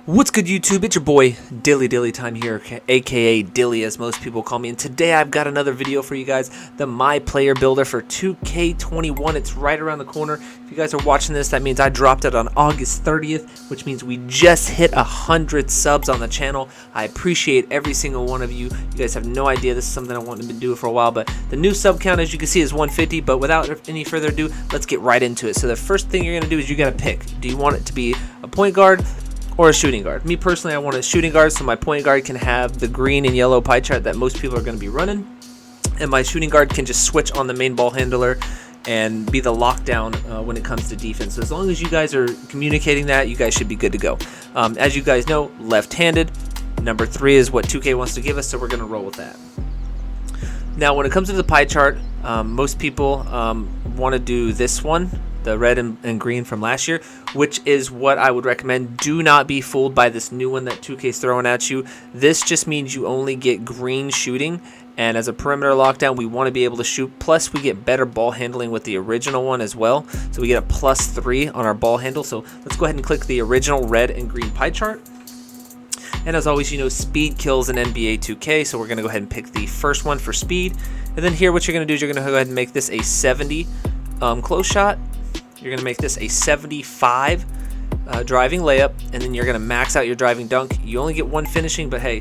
What's good, YouTube? It's your boy Dilly Time here, aka Dilly as most people call me, and today I've got another video for you guys, the My Player Builder for 2K21. It's right around the corner. If you guys are watching this, that means I dropped it on August 30th, which means we just hit 100 subs on the channel. I appreciate every single one of you. You guys have no idea. This is something I wanted to do for a while, but the new sub count, as you can see, is 150. But without any further ado, let's get right into it. So the first thing you're going to do is you got to pick. Do you want it to be a point guard or a shooting guard? Me personally, I want a shooting guard, so my point guard can have the green and yellow pie chart that most people are going to be running, and my shooting guard can just switch on the main ball handler and be the lockdown when it comes to defense. So as long as you guys are communicating that, you guys should be good to go. As you guys know, left-handed. Number 3 is what 2K wants to give us, so we're going to roll with that. Now, when it comes to the pie chart, most people want to do this one, the red and green from last year, which is what I would recommend. Do not be fooled by this new one that 2K is throwing at you. This just means you only get green shooting, and as a perimeter lockdown, we want to be able to shoot. Plus, we get better ball handling with the original one as well, so we get a +3 on our ball handle. So let's go ahead and click the original red and green pie chart. And as always, you know, speed kills in NBA 2K, so we're going to go ahead and pick the first one for speed. And then here, what you're going to do is you're going to go ahead and make this a 70 close shot. You're going to make this a 75 driving layup, and then you're going to max out your driving dunk. You only get one finishing, but hey,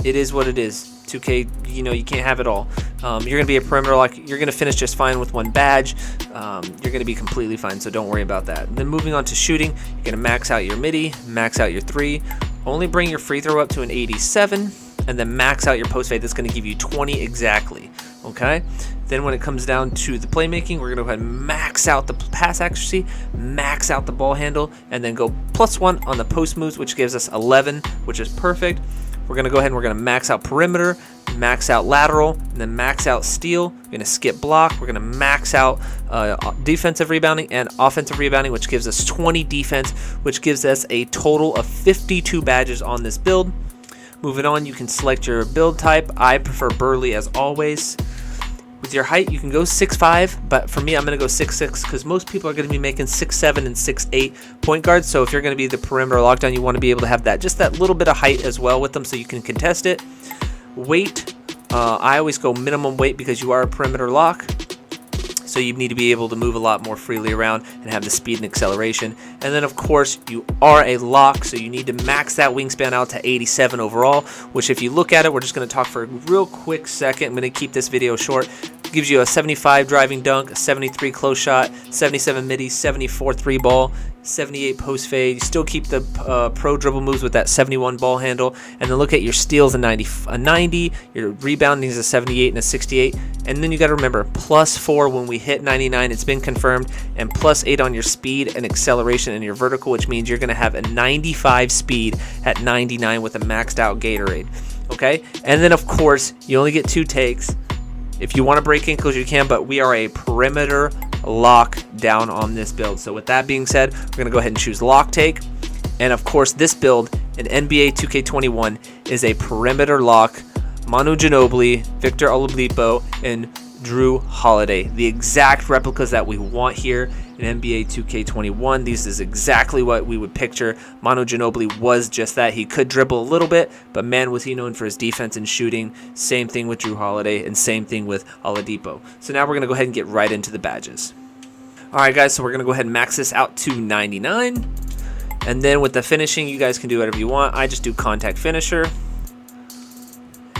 it is what it is. 2K, you know, you can't have it all. You're going to be a perimeter lock. You're going to finish just fine with one badge. You're going to be completely fine, so don't worry about that. And then moving on to shooting, you're going to max out your midi, max out your 3. Only bring your free throw up to an 87, and then max out your post fade. That's going to give you 20 exactly. Okay? Then when it comes down to the playmaking, we're going to go ahead and max out the pass accuracy, max out the ball handle, and then go +1 on the post moves, which gives us 11, which is perfect. We're going to go ahead and we're going to max out perimeter, max out lateral, and then max out steal. We're going to skip block. We're going to max out defensive rebounding and offensive rebounding, which gives us 20 defense, which gives us a total of 52 badges on this build. Moving on, you can select your build type. I prefer Burly as always. With your height, you can go 6'5", but for me, I'm going to go 6'6", because most people are going to be making 6'7" and 6'8" point guards. So if you're going to be the perimeter lockdown, you want to be able to have that, just that little bit of height as well with them, so you can contest it. Weight, I always go minimum weight because you are a perimeter lock. So you need to be able to move a lot more freely around and have the speed and acceleration. And then, of course, you are a lock, so you need to max that wingspan out to 87 overall, which if you look at it, we're just going to talk for a real quick second. I'm going to keep this video short. It gives you a 75 driving dunk, a 73 close shot, 77 midi, 74 3 ball, 78 post fade. You still keep the pro dribble moves with that 71 ball handle, and then look at your steals, a 90, your rebounding is a 78 and a 68, and then you got to remember +4 when we hit 99. It's been confirmed, and +8 on your speed and acceleration and your vertical, which means you're going to have a 95 speed at 99 with a maxed out Gatorade. Okay, and then of course you only get 2 takes. If you want to break ankles, you can, but we are a perimeter lock down on this build. So with that being said, we're going to go ahead and choose lock take. And of course, this build in NBA 2K21 is a perimeter lock, Manu Ginobili, Victor Oladipo, and Drew Holiday. The exact replicas that we want here in NBA 2K21. This is exactly what we would picture. Manu Ginobili was just that. He could dribble a little bit, but man, was he known for his defense and shooting. Same thing with Drew Holiday, and same thing with Oladipo. So now we're going to go ahead and get right into the badges. Alright guys, so we're going to go ahead and max this out to 99. And then with the finishing, you guys can do whatever you want. I just do contact finisher.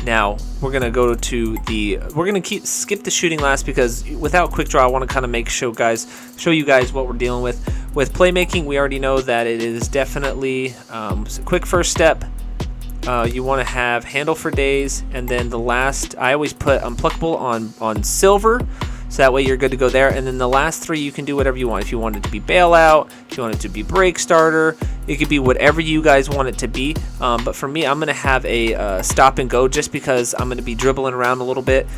Now we're gonna go to skip the shooting last, because without quick draw, I want to kind of show you guys what we're dealing with. With playmaking, we already know that it is definitely quick first step. You want to have handle for days, and then the last, I always put unpluckable on silver, so that way you're good to go there. And then the last 3, you can do whatever you want. If you want it to be bailout, if you want it to be break starter, it could be whatever you guys want it to be. But for me, I'm going to have a stop and go, just because I'm going to be dribbling around a little bit.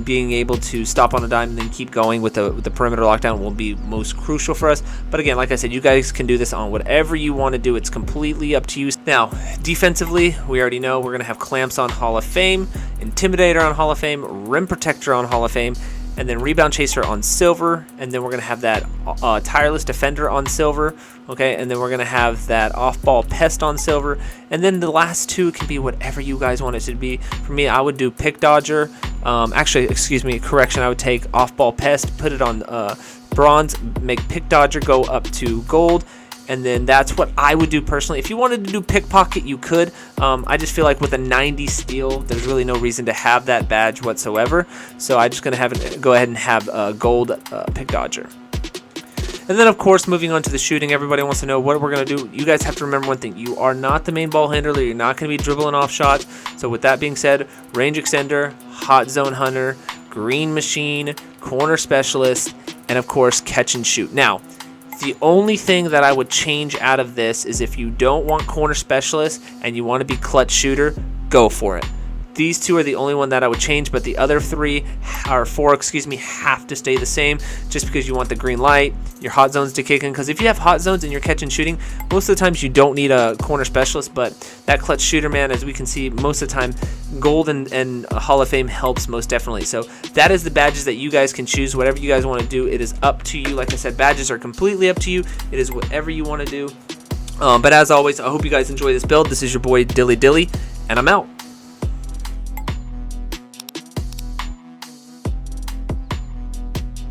Being able to stop on a dime and then keep going with the perimeter lockdown will be most crucial for us. But again, like I said, you guys can do this on whatever you want to do. It's completely up to you. Now, defensively, we already know we're going to have clamps on Hall of Fame, Intimidator on Hall of Fame, Rim Protector on Hall of Fame, and then Rebound Chaser on silver, and then we're going to have that Tireless Defender on silver, okay, and then we're going to have that Off-Ball Pest on silver, and then the last two can be whatever you guys want it to be. For me, I would do Pick Dodger, actually, excuse me, correction, I would take Off-Ball Pest, put it on bronze, make Pick Dodger go up to gold, and then that's what I would do personally. If you wanted to do Pickpocket, you could. I just feel like with a 90 steal, there's really no reason to have that badge whatsoever. So I'm just going to go ahead and have gold Pick Dodger. And then, of course, moving on to the shooting, everybody wants to know what we're going to do. You guys have to remember one thing. You are not the main ball handler. You're not going to be dribbling off shots. So with that being said, Range Extender, Hot Zone Hunter, Green Machine, Corner Specialist, and, of course, Catch and Shoot. Now, the only thing that I would change out of this is if you don't want Corner Specialist and you want to be Clutch Shooter, go for it. These two are the only one that I would change, but the other four, excuse me, have to stay the same just because you want the green light, your hot zones to kick in. Because if you have hot zones and you're catching shooting, most of the times you don't need a corner specialist, but that clutch shooter, man, as we can see, most of the time, gold and Hall of Fame helps most definitely. So that is the badges that you guys can choose. Whatever you guys want to do, it is up to you. Like I said, badges are completely up to you. It is whatever you want to do. But as always, I hope you guys enjoy this build. This is your boy Dilly, and I'm out.